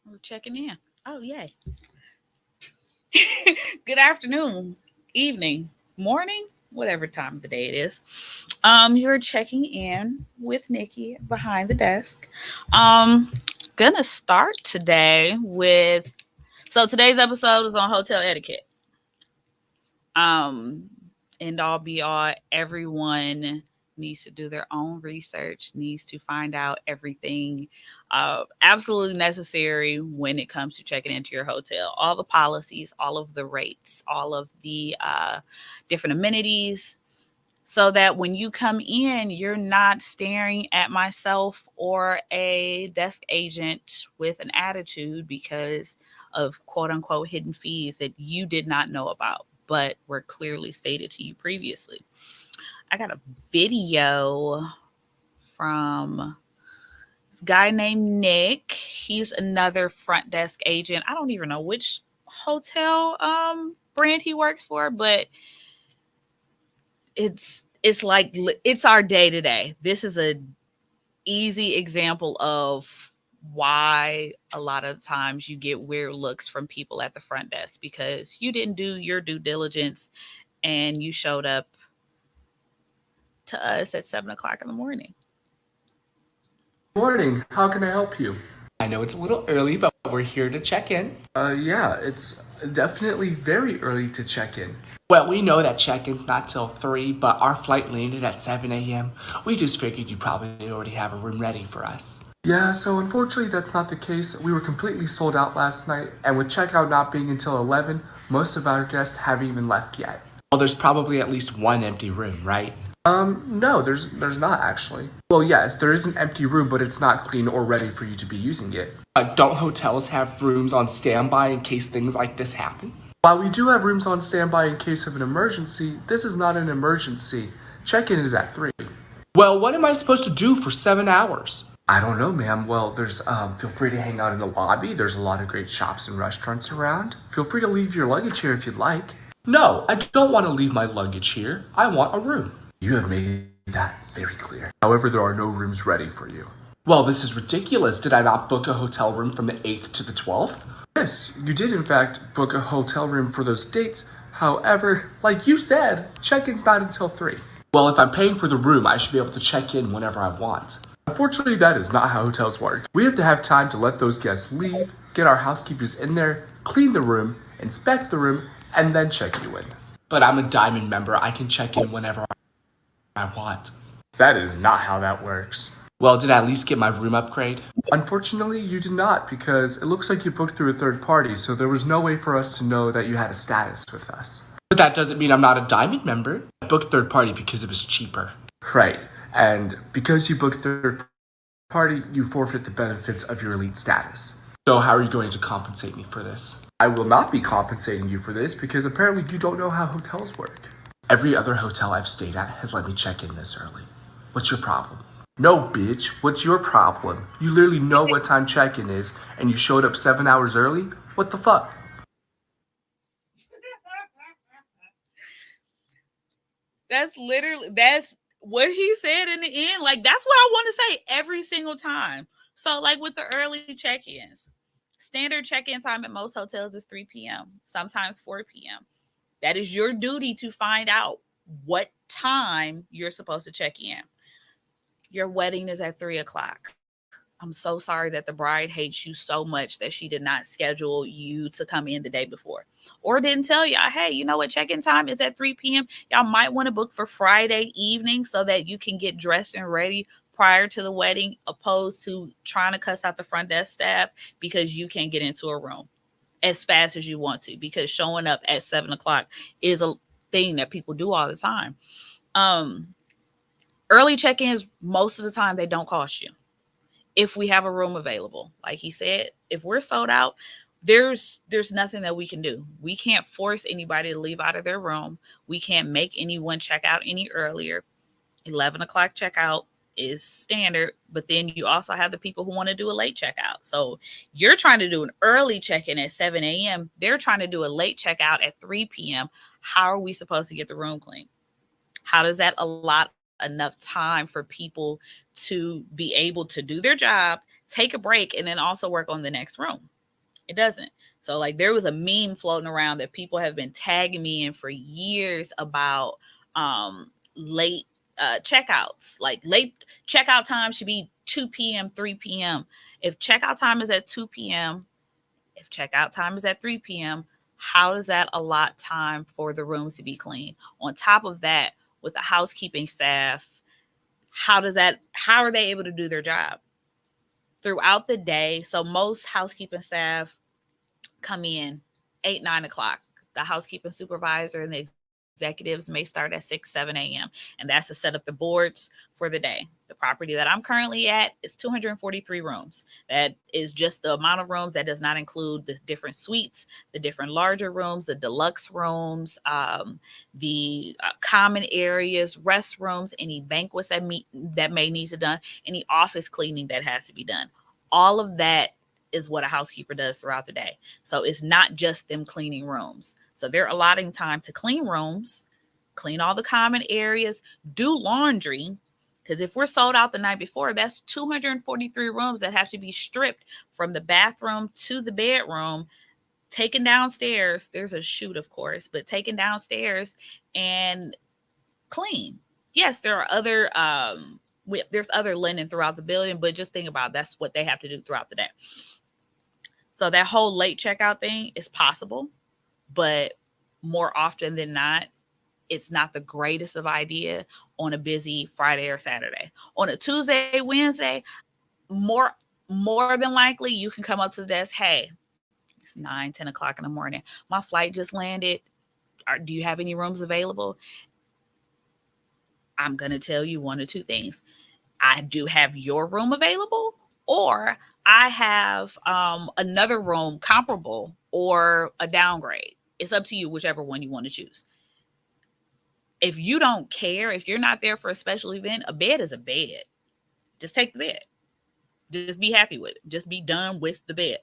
We're checking in. Oh, yay. Good afternoon, evening, morning, whatever time of the day it is. You're checking in with Nikki behind the desk. Um, gonna start today with today's episode is on hotel etiquette. Um, End all be all, everyone needs to do their own research, needs to find out everything absolutely necessary when it comes to checking into your hotel. All the policies, all of the rates, all of the different amenities, so that when you come in, you're not staring at myself or a desk agent with an attitude because of quote unquote hidden fees that you did not know about, but were clearly stated to you previously. I got a video from this guy named Nick. He's another front desk agent. I don't even know which hotel brand he works for, but it's like it's our day to day. This is a easy example of why a lot of times you get weird looks from people at the front desk because you didn't do your due diligence and you showed up to us at 7 o'clock in the morning. Good morning. How can I help you? I know it's a little early, but we're here to check in. Yeah, it's definitely very early to check in. Well, we know that check-in's not till 3, but our flight landed at 7 a.m. We just figured you probably already have a room ready for us. Yeah, so unfortunately that's not the case. We were completely sold out last night, and with checkout not being until 11, most of our guests haven't even left yet. Well, there's probably at least one empty room, right? No, there's not actually. Well, yes, there is an empty room, but it's not clean or ready for you to be using it. Don't hotels have rooms on standby in case things like this happen? While we do have rooms on standby in case of an emergency, this is not an emergency. Check-in is at 3. Well, what am I supposed to do for 7 hours? I don't know, ma'am. Well, feel free to hang out in the lobby. There's a lot of great shops and restaurants around. Feel free to leave your luggage here if you'd like. No, I don't want to leave my luggage here. I want a room. You have made that very clear. However, there are no rooms ready for you. Well, this is ridiculous. Did I not book a hotel room from the 8th to the 12th? Yes, you did in fact book a hotel room for those dates. However, like you said, check-in's not until 3. Well, if I'm paying for the room, I should be able to check in whenever I want. Unfortunately, that is not how hotels work. We have to have time to let those guests leave, get our housekeepers in there, clean the room, inspect the room, and then check you in. But I'm a diamond member. I can check in whenever I want. That is not how that works. Well, did I at least get my room upgrade? Unfortunately, you did not because it looks like you booked through a third party, so there was no way for us to know that you had a status with us. But that doesn't mean I'm not a diamond member. I booked third party because it was cheaper. Right, and because you booked third party, you forfeit the benefits of your elite status. So how are you going to compensate me for this? I will not be compensating you for this because apparently you don't know how hotels work. Every other hotel I've stayed at has let me check in this early. What's your problem? No, bitch. What's your problem? You literally know what time check-in is, and you showed up 7 hours early? What the fuck? That's what he said in the end. Like, that's what I want to say every single time. So, like with the early check-ins, standard check-in time at most hotels is 3 p.m., sometimes 4 p.m. That is your duty to find out what time you're supposed to check in. Your wedding is at 3 o'clock. I'm so sorry that the bride hates you so much that she did not schedule you to come in the day before or didn't tell y'all, hey, you know what, check-in time is at 3 p.m. Y'all might want to book for Friday evening so that you can get dressed and ready prior to the wedding, opposed to trying to cuss out the front desk staff because you can't get into a room as fast as you want to, because showing up at 7 o'clock is a thing that people do all the time. Early check-ins, most of the time, they don't cost you if we have a room available. Like he said, if we're sold out, there's nothing that we can do. We can't force anybody to leave out of their room. We can't make anyone check out any earlier. 11 o'clock checkout is standard, but then you also have the people who want to do a late checkout. So you're trying to do an early check-in at 7 a.m. They're trying to do a late checkout at 3 p.m. How are we supposed to get the room clean? How does that allot enough time for people to be able to do their job, take a break, and then also work on the next room? It doesn't. So like there was a meme floating around that people have been tagging me in for years about late checkouts. Like late checkout time should be 2 p.m., 3 p.m. If checkout time is at 2 p.m., if checkout time is at 3 p.m., how does that allot time for the rooms to be clean? On top of that, with the housekeeping staff, how are they able to do their job throughout the day? So most housekeeping staff come in 8, 9 o'clock. The housekeeping supervisor and the executives may start at 6, 7 a.m. And that's to set up the boards for the day. The property that I'm currently at is 243 rooms. That is just the amount of rooms. That does not include the different suites, the different larger rooms, the deluxe rooms, the common areas, restrooms, any banquets that may need to be done, any office cleaning that has to be done. All of that is what a housekeeper does throughout the day. So it's not just them cleaning rooms. So they're allotting time to clean rooms, clean all the common areas, do laundry. Because if we're sold out the night before, that's 243 rooms that have to be stripped from the bathroom to the bedroom, taken downstairs. There's a chute, of course, but taken downstairs and clean. Yes, there are other there's other linen throughout the building, but just think about it, that's what they have to do throughout the day. So that whole late checkout thing is possible, but more often than not, it's not the greatest of idea on a busy Friday or Saturday. On a Tuesday, Wednesday, more more than likely you can come up to the desk, hey, it's 9, 10 o'clock in the morning. My flight just landed. Do you have any rooms available? I'm going to tell you one or two things. I do have your room available, or I have another room comparable or a downgrade. It's up to you, whichever one you want to choose. If you don't care, if you're not there for a special event, a bed is a bed. Just take the bed. Just be happy with it. Just be done with the bed.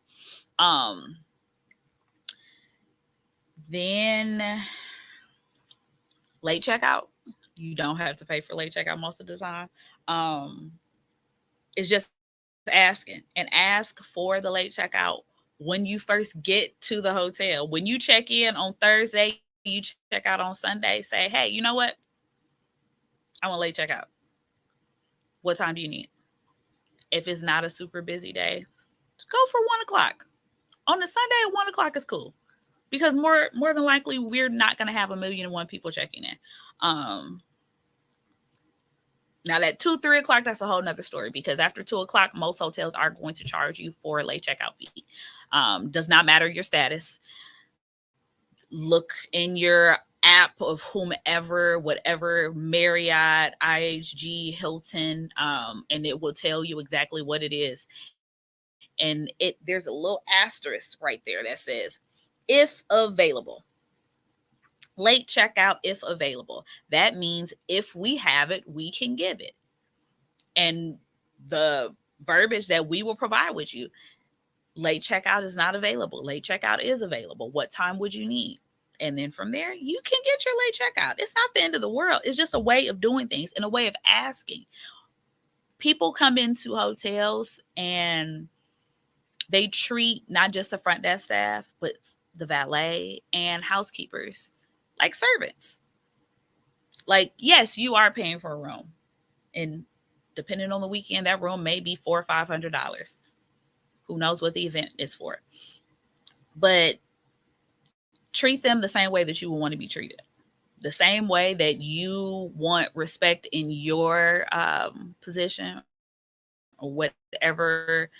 Then late checkout. You don't have to pay for late checkout most of the time. It's just asking, and ask for the late checkout when you first get to the hotel. When you check in on Thursday, you check out on Sunday, say, hey, you know what? I want late checkout. What time do you need? If it's not a super busy day, go for 1 o'clock. On the Sunday at 1 o'clock is cool. Because more than likely we're not going to have 1,000,001 people checking in. Now that 2, 3 o'clock, that's a whole nother story, because after 2 o'clock, most hotels are going to charge you for a late checkout fee. Does not matter your status. Look in your app of whomever, whatever, Marriott, IHG, Hilton, and it will tell you exactly what it is. And there's a little asterisk right there that says, if available. Late checkout if available. That means if we have it, we can give it. And the verbiage that we will provide with you, late checkout is not available. Late checkout is available. What time would you need? And then from there, you can get your late checkout. It's not the end of the world. It's just a way of doing things and a way of asking. People come into hotels and they treat not just the front desk staff, but the valet and housekeepers like servants. Like, yes, you are paying for a room, and depending on the weekend, that room may be $400 or $500. Who knows what the event is for? But treat them the same way that you would want to be treated. The same way that you want respect in your position, or whatever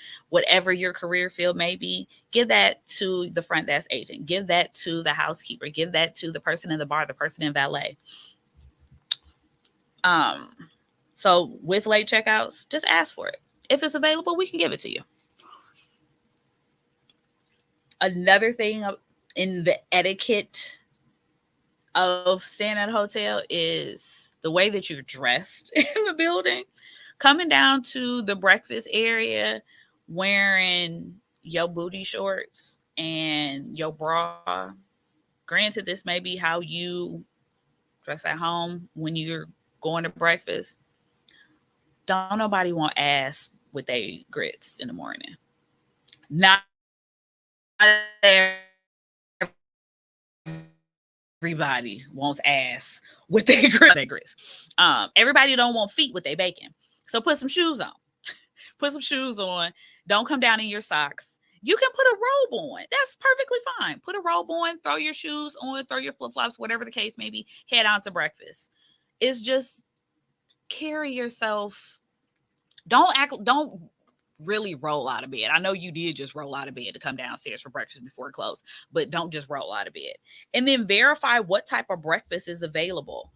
your career field may be, give that to the front desk agent, give that to the housekeeper, give that to the person in the bar, the person in valet. So with late checkouts, just ask for it. If it's available, we can give it to you. Another thing in the etiquette of staying at a hotel is the way that you're dressed in the building. Coming down to the breakfast area wearing your booty shorts and your bra. Granted, this may be how you dress at home when you're going to breakfast. Don't nobody want ass with their grits in the morning. Not in a hotel. everybody wants ass with their grits. Everybody don't want feet with their bacon. So put some shoes on. Put some shoes on. Don't come down in your socks. You can put a robe on. That's perfectly fine. Put a robe on, throw your shoes on, throw your flip-flops, whatever the case may be, head on to breakfast. It's just carry yourself. Don't really roll out of bed. I know you did just roll out of bed to come downstairs for breakfast before it closed, but don't just roll out of bed. And then verify what type of breakfast is available.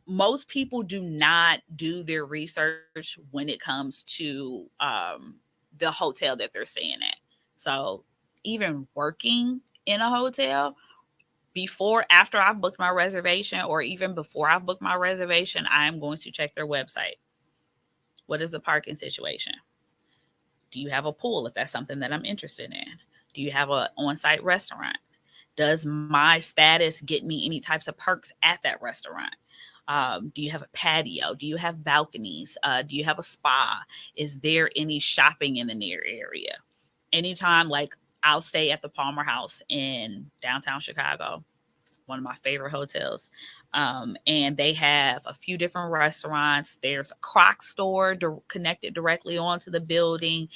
Most people do not do their research when it comes to the hotel that they're staying at. So even working in a hotel, after I've booked my reservation, or even before I've booked my reservation, I am going to check their website. What is the parking situation? Do you have a pool if that's something that I'm interested in? Do you have an on-site restaurant? Does my status get me any types of perks at that restaurant? Do you have a patio? Do you have balconies? Do you have a spa? Is there any shopping in the near area? Anytime, like, I'll stay at the Palmer House in downtown Chicago. It's one of my favorite hotels. And they have a few different restaurants. There's a Croc store connected directly onto the building.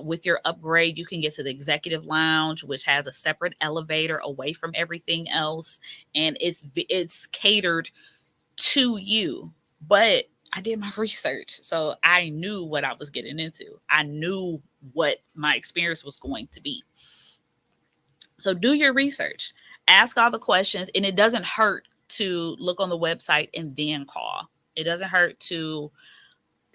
With your upgrade, you can get to the executive lounge, which has a separate elevator away from everything else, and it's catered to you. But I did my research, so I knew what I was getting into. I knew what my experience was going to be. So do your research, ask all the questions, and it doesn't hurt to look on the website and then call. It doesn't hurt to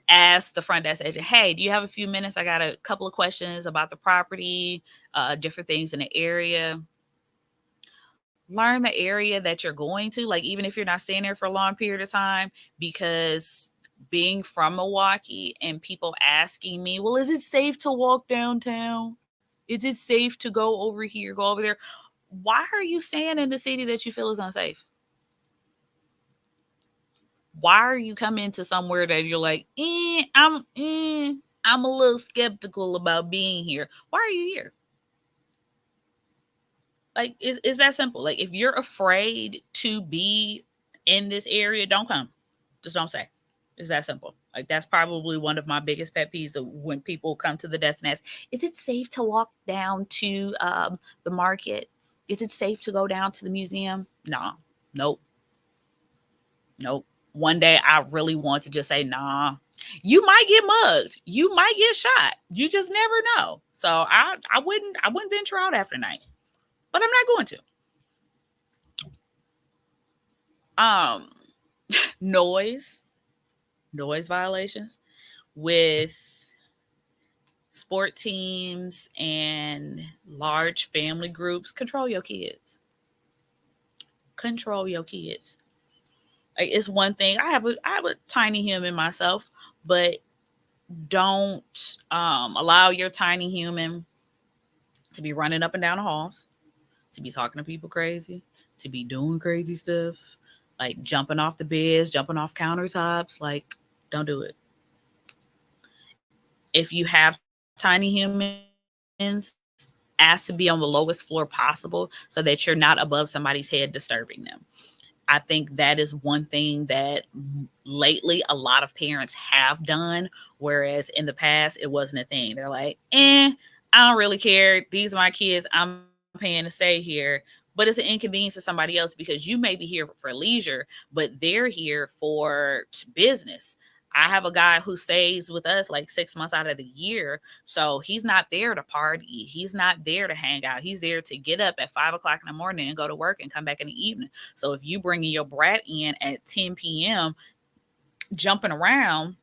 ask the front desk agent, hey, do you have a few minutes? I got a couple of questions about the property, different things in the area. Learn the area that you're going to, like, even if you're not staying there for a long period of time, because being from Milwaukee and people asking me, well, is it safe to walk downtown? Is it safe to go over here, go over there? Why are you staying in the city that you feel is unsafe? Why are you coming to somewhere that you're like, I'm a little skeptical about being here? Why are you here? Like, is that simple? Like, if you're afraid to be in this area, don't come. Just don't say. It's that simple. Like, that's probably one of my biggest pet peeves of when people come to the desk and ask, is it safe to walk down to the market? Is it safe to go down to the museum? No, nope, nope. One day I really want to just say, nah. You might get mugged. You might get shot. You just never know. So I wouldn't venture out after night. But I'm not going to. Noise violations with sport teams and large family groups. Control your kids. Control your kids. Like, it's one thing. I have a tiny human myself, but don't allow your tiny human to be running up and down the halls, to be talking to people crazy, to be doing crazy stuff, like jumping off the beds, jumping off countertops. Like, don't do it. If you have tiny humans, ask to be on the lowest floor possible so that you're not above somebody's head disturbing them. I think that is one thing that lately a lot of parents have done, whereas in the past it wasn't a thing. They're like, I don't really care. These are my kids. I'm paying to stay here. But it's an inconvenience to somebody else because you may be here for leisure, but they're here for business. I have a guy who stays with us like 6 months out of the year. So he's not there to party. He's not there to hang out. He's there to get up at 5 o'clock in the morning and go to work and come back in the evening. So if you bringing your brat in at 10 p.m. jumping around,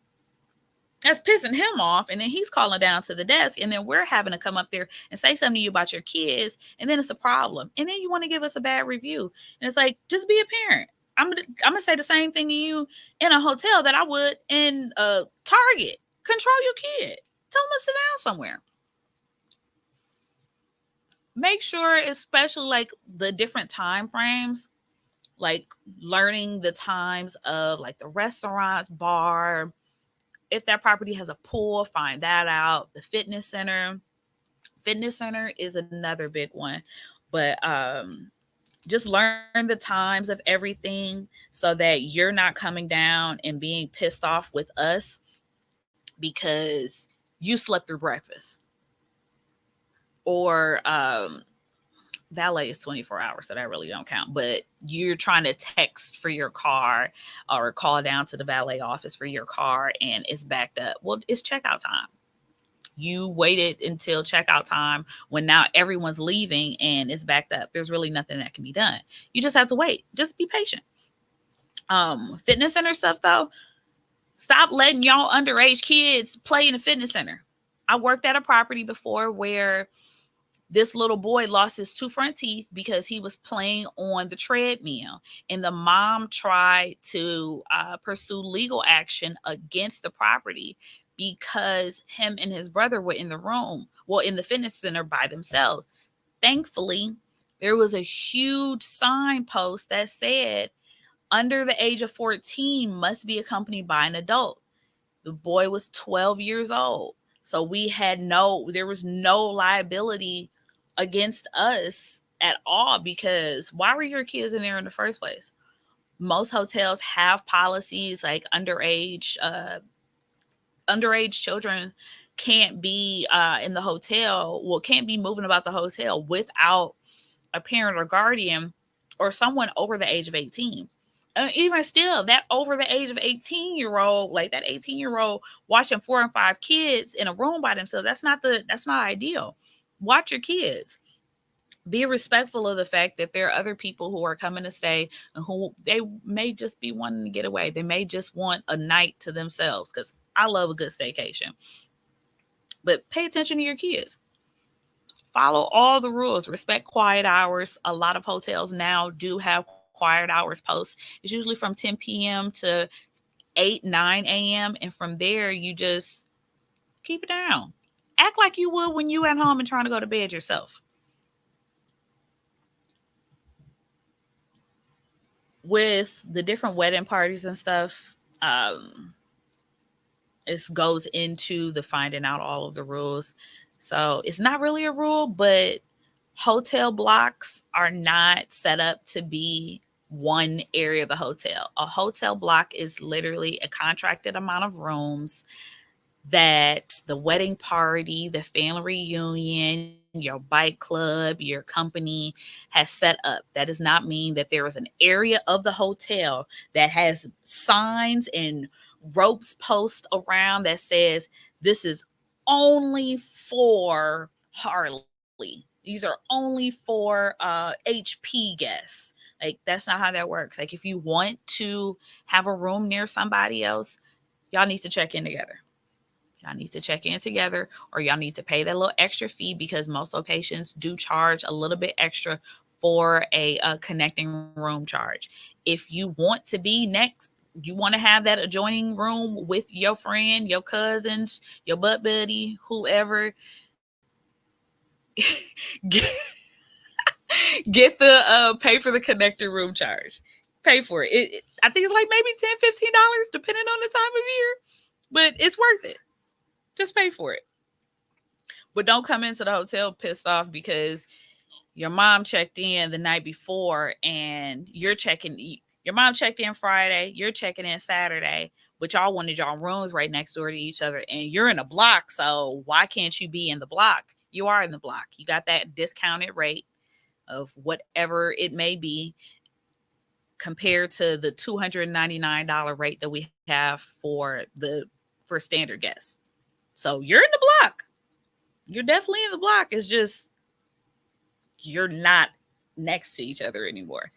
that's pissing him off. And then he's calling down to the desk. And then we're having to come up there and say something to you about your kids. And then it's a problem. And then you want to give us a bad review. And it's like, just be a parent. I'm gonna say the same thing to you in a hotel that I would in a Target. Control your kid. Tell them to sit down somewhere. Make sure, especially like the different time frames, like learning the times of like the restaurants, bar. If that property has a pool, find that out. The fitness center, Fitness center is another big one, but just learn the times of everything so that you're not coming down and being pissed off with us because you slept through breakfast. Or valet is 24 hours, so that really don't count. But you're trying to text for your car or call down to the valet office for your car and it's backed up. Well, it's checkout time. You waited until checkout time when now everyone's leaving and it's backed up. There's really nothing that can be done. You just have to wait. Just be patient. Fitness center stuff though, stop letting y'all underage kids play in a fitness center. I worked at a property before where this little boy lost his two front teeth because he was playing on the treadmill. And the mom tried to pursue legal action against the property because him and his brother were in the room, well, in the fitness center by themselves. Thankfully, there was a huge signpost that said under the age of 14 must be accompanied by an adult. The boy was 12 years old. So there was no liability against us at all because why were your kids in there in the first place? Most hotels have policies like underage children can't be in the hotel, well, can't be moving about the hotel without a parent or guardian or someone over the age of 18. Even still, that over the age of 18-year-old, like that 18-year-old watching 4 and 5 kids in a room by themselves, that's not ideal. Watch your kids. Be respectful of the fact that there are other people who are coming to stay and who they may just be wanting to get away. They may just want a night to themselves because I love a good staycation. But pay attention to your kids. Follow all the rules. Respect quiet hours. A lot of hotels now do have quiet hours posts. It's usually from 10 p.m. to 8, 9 a.m. And from there, you just keep it down. Act like you would when you at home and trying to go to bed yourself. With the different wedding parties and stuff, it goes into the finding out all of the rules. So it's not really a rule, but hotel blocks are not set up to be one area of the hotel. A hotel block is literally a contracted amount of rooms that the wedding party, the family reunion, your bike club, your company has set up. That does not mean that there is an area of the hotel that has signs and ropes post around that says this is only for Harley. These are only for HP guests. Like that's not how that works. Like if you want to have a room near somebody else, y'all need to check in together. Y'all need to check in together or y'all need to pay that little extra fee because most locations do charge a little bit extra for a connecting room charge. If you want to be next, you want to have that adjoining room with your friend, your cousins, your butt buddy, whoever, get, get the pay for the connecting room charge. Pay for it. I think it's like maybe $10, $15 depending on the time of year, but it's worth it. Just pay for it. But don't come into the hotel pissed off because your mom checked in the night before and your mom checked in Friday, you're checking in Saturday, but y'all wanted y'all rooms right next door to each other and you're in a block. So why can't you be in the block? You are in the block. You got that discounted rate of whatever it may be compared to the $299 rate that we have for standard guests. So you're in the block. You're definitely in the block. It's just you're not next to each other anymore.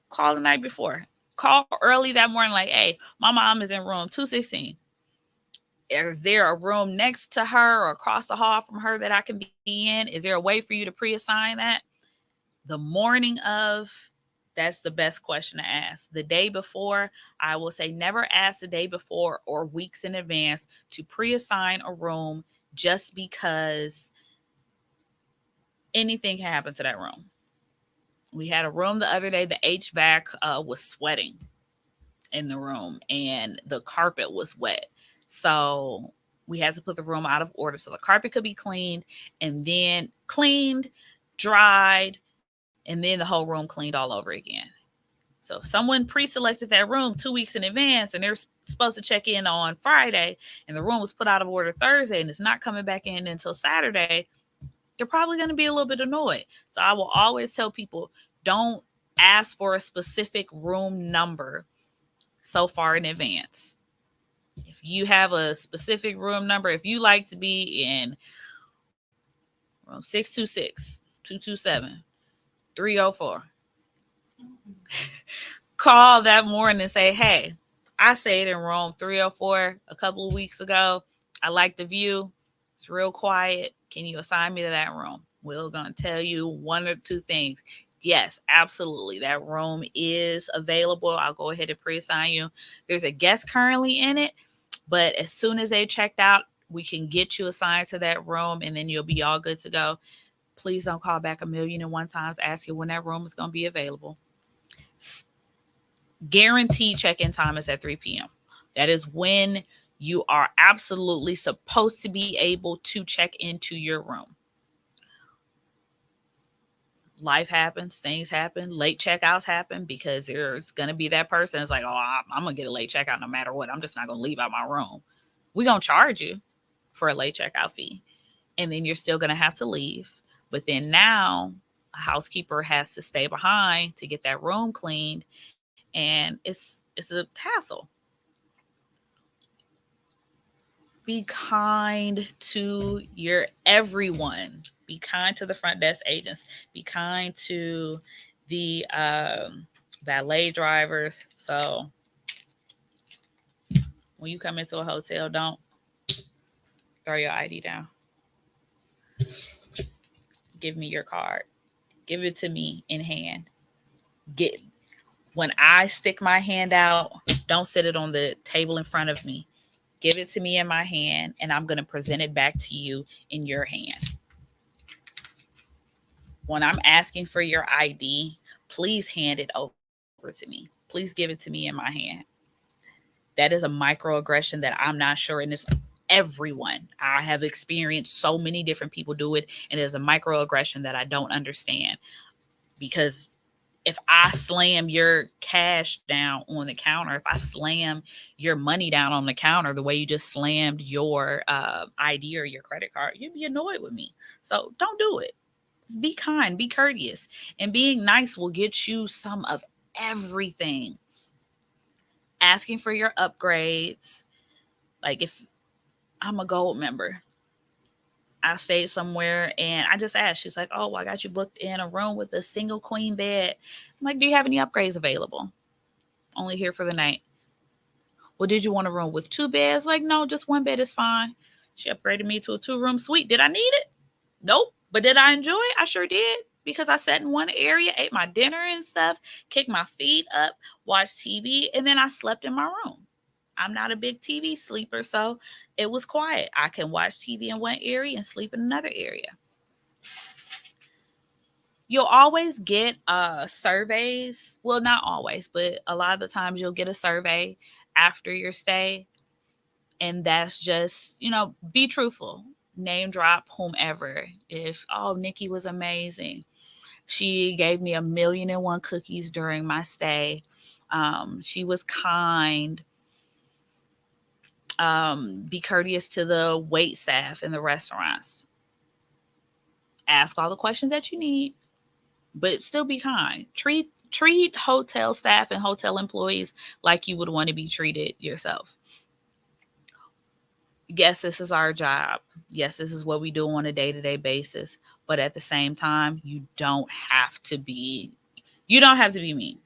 Call the night before. Call early that morning like, hey, my mom is in room 216. Is there a room next to her or across the hall from her that I can be in? Is there a way for you to pre-assign that? The morning of, that's the best question to ask. The day before, I will say never ask the day before or weeks in advance to pre-assign a room just because anything can happen to that room. We had a room the other day, the HVAC was sweating in the room and the carpet was wet. So We had to put the room out of order so the carpet could be cleaned, and then cleaned, dried, and then the whole room cleaned all over again. So if someone pre-selected that room 2 weeks in advance and they're supposed to check in on Friday and the room was put out of order Thursday and it's not coming back in until Saturday, they're probably going to be a little bit annoyed. So I will always tell people, don't ask for a specific room number so far in advance. If you have a specific room number, if you like to be in room 626, 227, 304, call that morning and say, hey, I stayed in room 304 a couple of weeks ago. I like the view. It's real quiet. Can you assign me to that room? We're going to tell you one or two things. Yes, absolutely. That room is available. I'll go ahead and pre-assign you. There's a guest currently in it, but as soon as they checked out, we can get you assigned to that room and then you'll be all good to go. Please don't call back 1,000,001 times asking when that room is going to be available. Guaranteed check-in time is at 3 p.m. That is when you are absolutely supposed to be able to check into your room. Life happens, things happen, late checkouts happen because there's going to be that person that's like, oh, I'm going to get a late checkout no matter what. I'm just not going to leave out my room. We're going to charge you for a late checkout fee. And then you're still going to have to leave. But then now a housekeeper has to stay behind to get that room cleaned. And it's a hassle. Be kind to your everyone. Be kind to the front desk agents. Be kind to the valet drivers. So when you come into a hotel, don't throw your ID down. Give me your card. Give it to me in hand. When I stick my hand out, don't sit it on the table in front of me. Give it to me in my hand, and I'm going to present it back to you in your hand. When I'm asking for your ID, please hand it over to me. Please give it to me in my hand. That is a microaggression that I'm not sure, and it's everyone. I have experienced so many different people do it, and it is a microaggression that I don't understand. Because if I slam your cash down on the counter, if I slam your money down on the counter the way you just slammed your ID or your credit card, you'd be annoyed with me. So don't do it. Just be kind, be courteous, and being nice will get you some of everything. Asking for your upgrades. Like if I'm a gold member, I stayed somewhere and I just asked. She's like, oh, well, I got you booked in a room with a single queen bed. I'm like, do you have any upgrades available? Only here for the night. Well, did you want a room with two beds? Like, no, just one bed is fine. She upgraded me to a 2-room suite. Did I need it? Nope. But did I enjoy it? I sure did. Because I sat in one area, ate my dinner and stuff, kicked my feet up, watched TV, and then I slept in my room. I'm not a big TV sleeper, so it was quiet. I can watch TV in one area and sleep in another area. You'll always get surveys. Well, not always, but a lot of the times you'll get a survey after your stay. And that's just, be truthful. Name drop whomever. If, oh, Nikki was amazing. She gave me 1,000,001 cookies during my stay. She was kind. Be courteous to the wait staff in the restaurants. Ask all the questions that you need, but still be kind. Treat hotel staff and hotel employees like you would want to be treated yourself. Yes, this is our job. Yes, this is what we do on a day-to-day basis. But at the same time, you don't have to be mean.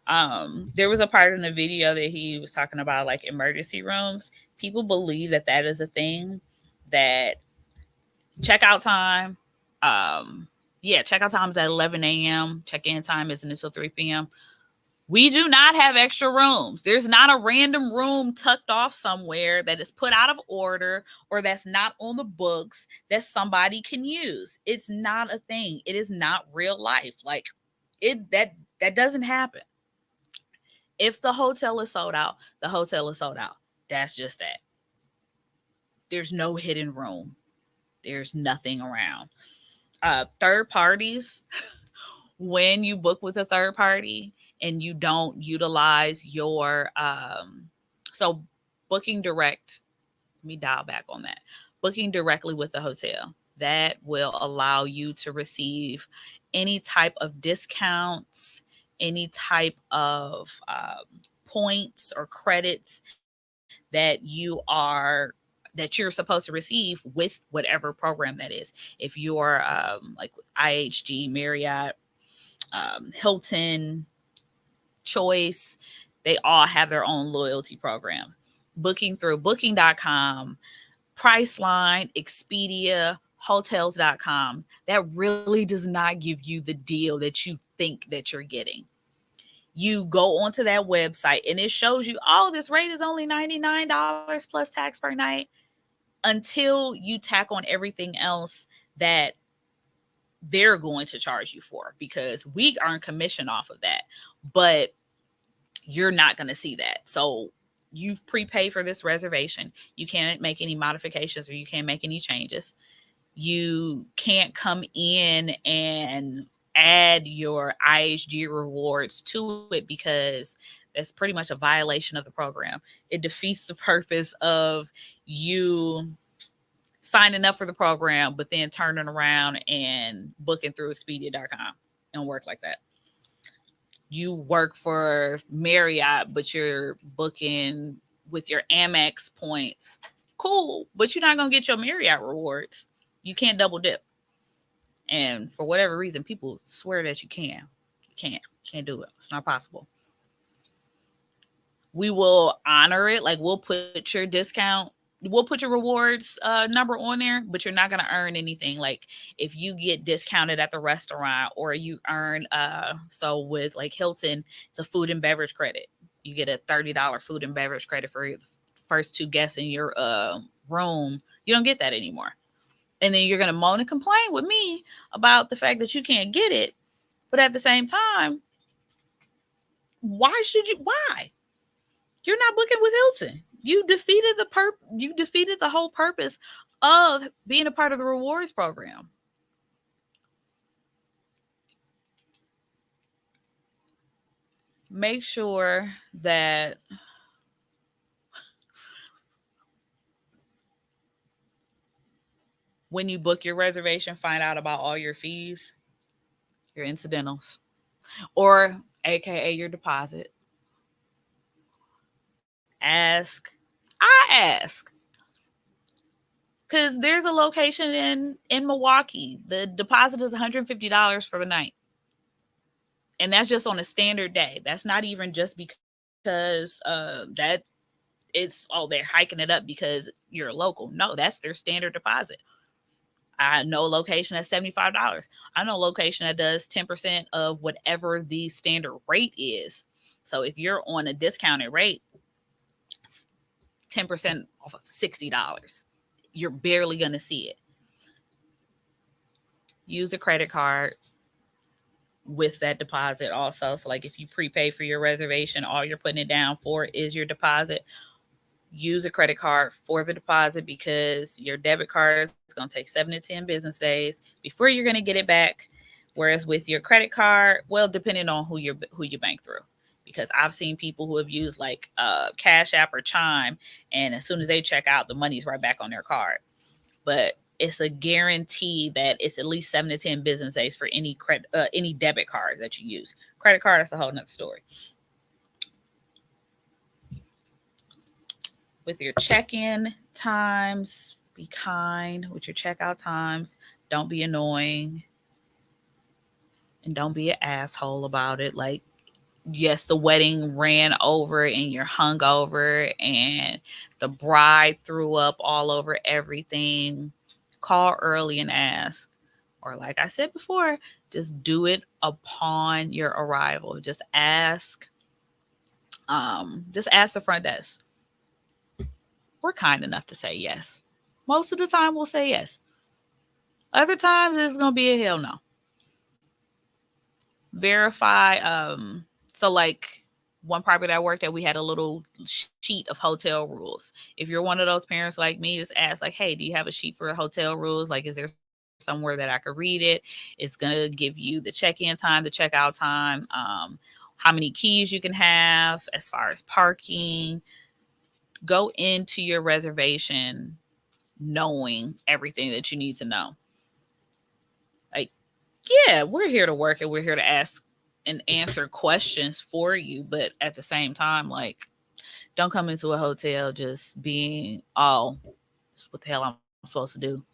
There was a part in the video that he was talking about like emergency rooms. People believe that is a thing, that checkout time, checkout time is at 11 a.m. Check-in time isn't until 3 p.m. We do not have extra rooms. There's not a random room tucked off somewhere that is put out of order or that's not on the books that somebody can use. It's not a thing. It is not real life. Like that doesn't happen. If the hotel is sold out, the hotel is sold out. That's just that. There's no hidden room. There's nothing around. Third parties, when you book with a third party and you don't utilize your so booking direct, let me dial back on that. Booking directly with the hotel, that will allow you to receive any type of discounts, any type of points or credits that you're supposed to receive with whatever program that is. If you're like with IHG, Marriott, Hilton, Choice, they all have their own loyalty program. Booking through booking.com, Priceline, Expedia, hotels.com, that really does not give you the deal that you think that you're getting. You go onto that website and it shows you, oh, this rate is only $99 plus tax per night, until you tack on everything else that they're going to charge you for, because we earn commission off of that. But you're not going to see that. So you've prepaid for this reservation. You can't make any modifications or you can't make any changes. You can't come in and add your IHG rewards to it, because that's pretty much a violation of the program. It defeats the purpose of you signing up for the program, but then turning around and booking through Expedia.com. It don't work like that. You work for Marriott, but you're booking with your Amex points. Cool, but you're not going to get your Marriott rewards. You can't double dip. And for whatever reason, people swear that you can. You can't do it. It's not possible. We will honor it. Like, we'll put your discount, we'll put your rewards number on there, but you're not going to earn anything. Like, if you get discounted at the restaurant, or you earn so with like Hilton, it's a food and beverage credit. You get a $30 food and beverage credit for your first two guests in your room. You don't get that anymore. And then you're going to moan and complain with me about the fact that you can't get it. But at the same time, why should you? Why? You're not booking with Hilton. You defeated the whole purpose of being a part of the rewards program. Make sure that when you book your reservation, find out about all your fees, your incidentals, or AKA your deposit. I ask because there's a location in Milwaukee. The deposit is $150 for the night, and that's just on a standard day. That's not even just because that it's, oh, they're hiking it up because you're local. No, that's their standard deposit. I know a location that's $75. I know a location that does 10% of whatever the standard rate is. So if you're on a discounted rate, 10% off of $60, you're barely going to see it. Use a credit card with that deposit also. So like if you prepay for your reservation, all you're putting it down for is your deposit. Use a credit card for the deposit, because your debit card is going to take 7 to 10 business days before you're going to get it back. Whereas with your credit card, well, depending on who you bank through, because I've seen people who have used like Cash App or Chime, and as soon as they check out, the money's right back on their card. But it's a guarantee that it's at least 7 to 10 business days for any debit cards that you use. Credit card, that's a whole nother story. With your check-in times, be kind. With your checkout times, don't be annoying. And don't be an asshole about it. Like, yes, the wedding ran over and you're hungover and the bride threw up all over everything. Call early and ask. Or like I said before, just do it upon your arrival. Just ask the front desk. We're kind enough to say yes. Most of the time we'll say yes. Other times it's going to be a hell no. Verify. So like one property I worked at, we had a little sheet of hotel rules. If you're one of those parents like me, just ask like, hey, do you have a sheet for hotel rules? Like, is there somewhere that I could read it? It's gonna give you the check-in time, the checkout time, how many keys you can have as far as parking. Go into your reservation knowing everything that you need to know. Like, yeah, we're here to work and we're here to ask and answer questions for you, but at the same time, like, don't come into a hotel just being, oh, this is what the hell I'm supposed to do.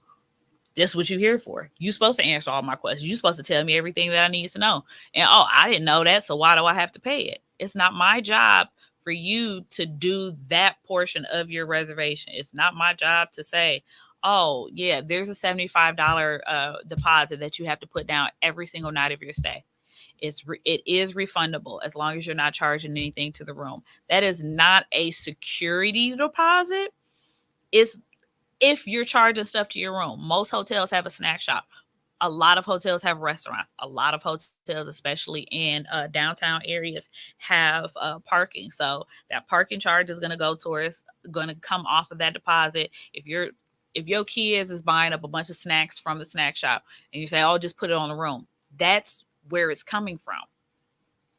This is what you're here for. You're supposed to answer all my questions. You're supposed to tell me everything that I need to know. And oh, I didn't know that, so why do I have to pay it? It's not my job for you to do that portion of your reservation. It's not my job to say, oh, yeah, there's a $75 deposit that you have to put down every single night of your stay. It is refundable as long as you're not charging anything to the room. That is not a security deposit. It's if you're charging stuff to your room. Most hotels have a snack shop. A lot of hotels have restaurants. A lot of hotels, especially in downtown areas, have parking. So that parking charge is going to come off of that deposit. If your kids is buying up a bunch of snacks from the snack shop and you say, oh, just put it on the room, that's where it's coming from.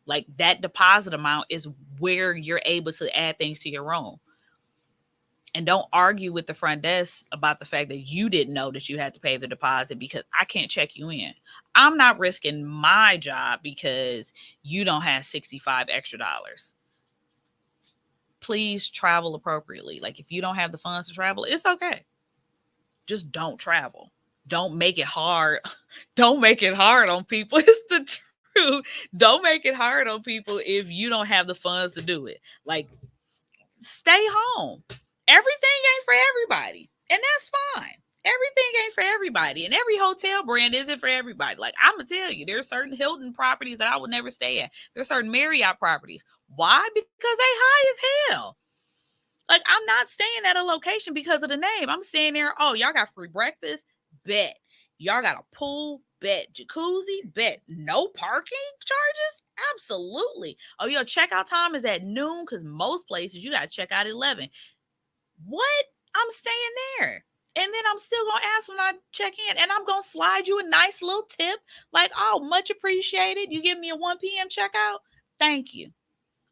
Like, that deposit amount is where you're able to add things to your room. And don't argue with the front desk about the fact that you didn't know that you had to pay the deposit, because I can't check you in. I'm not risking my job because you don't have $65 extra. Please travel appropriately. Like, if you don't have the funds to travel, it's okay. Just don't travel. Don't make it hard. Don't make it hard on people. It's the truth. Don't make it hard on people if you don't have the funds to do it. Like, stay home. Everything ain't for everybody, and that's fine. Everything ain't for everybody, and every hotel brand isn't for everybody. Like, I'm gonna tell you, there's certain Hilton properties that I would never stay at. There's certain Marriott properties. Why? Because they high as hell. Like, I'm not staying at a location because of the name. I'm staying there. Oh, y'all got free breakfast? Bet. Y'all got a pool? Bet. Jacuzzi? Bet. No parking charges? Absolutely. Oh, your checkout time is at noon, because most places you got to check out at 11. What? I'm staying there. And then I'm still going to ask when I check in, and I'm going to slide you a nice little tip. Like, oh, much appreciated. You give me a 1 p.m. checkout? Thank you.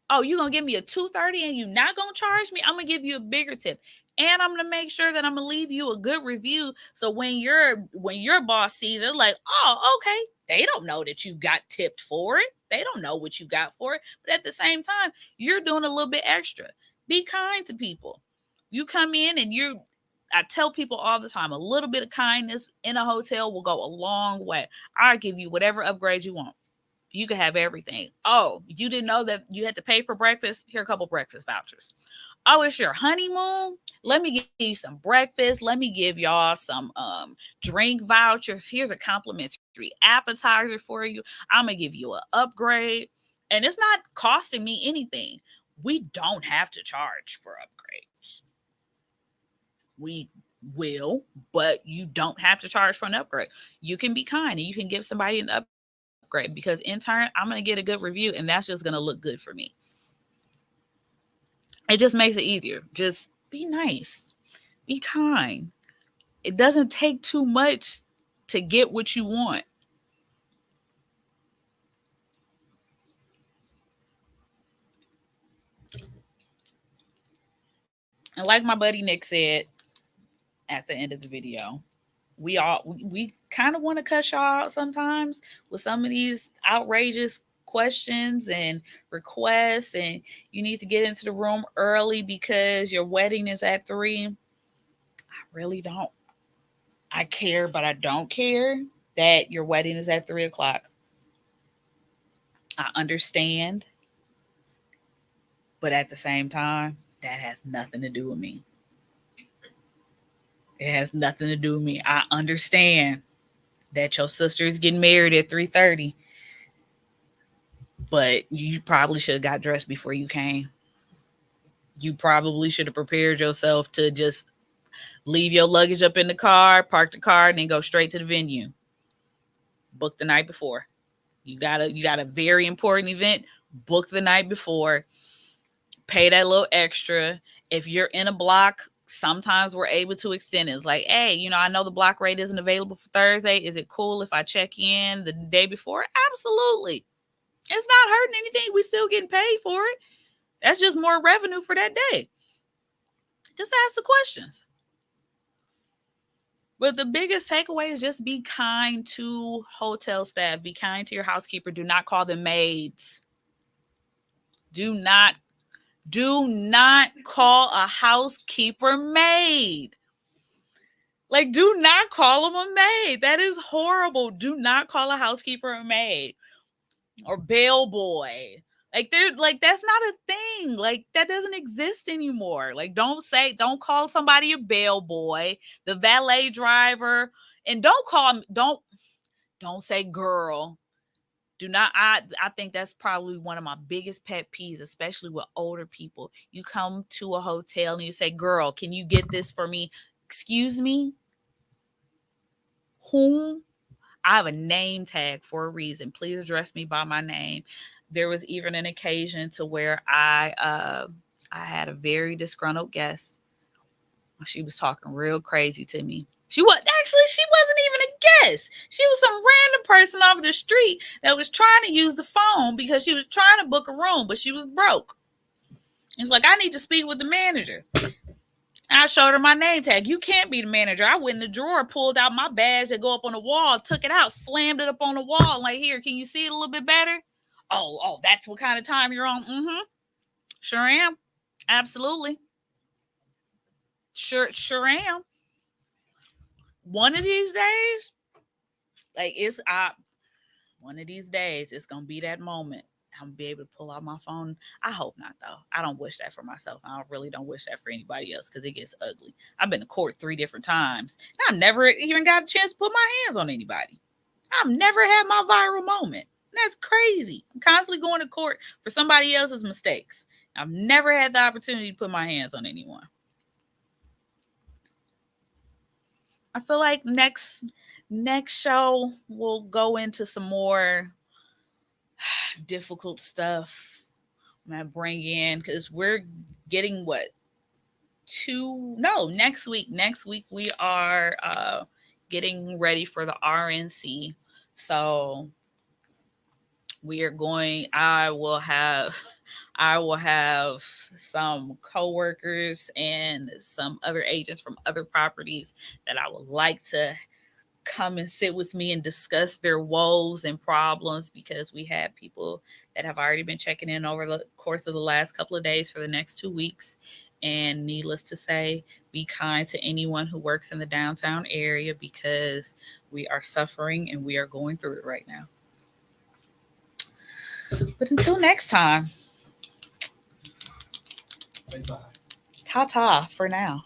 Oh, you're going to give me a 2:30 and you're not going to charge me? I'm going to give you a bigger tip. And I'm going to make sure that I'm going to leave you a good review. So when your boss sees it, like, oh, okay, they don't know that you got tipped for it. They don't know what you got for it. But at the same time, you're doing a little bit extra. Be kind to people. You come in and I tell people all the time, a little bit of kindness in a hotel will go a long way. I'll give you whatever upgrade you want. You can have everything. Oh, you didn't know that you had to pay for breakfast? Here are a couple breakfast vouchers. Oh, it's your honeymoon? Let me give you some breakfast. Let me give y'all some drink vouchers. Here's a complimentary appetizer for you. I'm going to give you an upgrade. And it's not costing me anything. We don't have to charge for upgrades. We will, but you don't have to charge for an upgrade. You can be kind and you can give somebody an upgrade, because in turn, I'm going to get a good review, and that's just going to look good for me. It just makes it easier. Just be nice, be kind. It doesn't take too much to get what you want. And like my buddy Nick said at the end of the video, we kind of want to cuss y'all out sometimes with some of these outrageous questions and requests, and you need to get into the room early because your wedding is at 3. I really don't. I care, but I don't care that your wedding is at 3 o'clock. I understand, but at the same time, that has nothing to do with me. It has nothing to do with me. I understand that your sister is getting married at 3:30, but you probably should have got dressed before you came. You probably should have prepared yourself to just leave your luggage up in the car, park the car, and then go straight to the venue. Book the night before. You got a very important event, book the night before, pay that little extra. If you're in a block, sometimes we're able to extend it. It's like, hey, I know the block rate isn't available for Thursday. Is it cool if I check in the day before? Absolutely. It's not hurting anything. We still getting paid for it. That's just more revenue for that day. Just ask the questions. But the biggest takeaway is just be kind to hotel staff. Be kind to your housekeeper. Do not call them maids. Do not call a housekeeper maid. Like, do not call them a maid. That is horrible. Do not call a housekeeper a maid or bellboy. Like, they're like, that's not a thing. Like, that doesn't exist anymore. Like, don't call somebody a bellboy, the valet driver, and don't say girl. Do not. I think that's probably one of my biggest pet peeves, especially with older people. You come to a hotel and you say, girl, can you get this for me? Excuse me? Whom? I have a name tag for a reason. Please address me by my name. There was even an occasion to where I had a very disgruntled guest. She was talking real crazy to me. She wasn't even a guest. She was some random person off the street that was trying to use the phone because she was trying to book a room, but she was broke. It's like, I need to speak with the manager. I showed her my name tag. You can't be the manager. I went in the drawer, pulled out my badge that go up on the wall, took it out, slammed it up on the wall. Like, here, can you see it a little bit better? Oh, that's what kind of time you're on. Mm-hmm. Sure am. Absolutely. Sure am. One of these days, one of these days, it's gonna be that moment. I'm gonna be able to pull out my phone. I hope not, though. I don't wish that for myself. I really don't wish that for anybody else because it gets ugly. I've been to court 3 different times. And I've never even got a chance to put my hands on anybody. I've never had my viral moment. That's crazy. I'm constantly going to court for somebody else's mistakes. I've never had the opportunity to put my hands on anyone. I feel like next show we'll go into some more difficult stuff. I'm gonna bring in because we're getting next week. Next week we are getting ready for the RNC. So we are going. I will have some coworkers and some other agents from other properties that I would like to come and sit with me and discuss their woes and problems because we have people that have already been checking in over the course of the last couple of days for the next 2 weeks. And needless to say, be kind to anyone who works in the downtown area because we are suffering and we are going through it right now. But until next time, Bye bye. ta ta for now.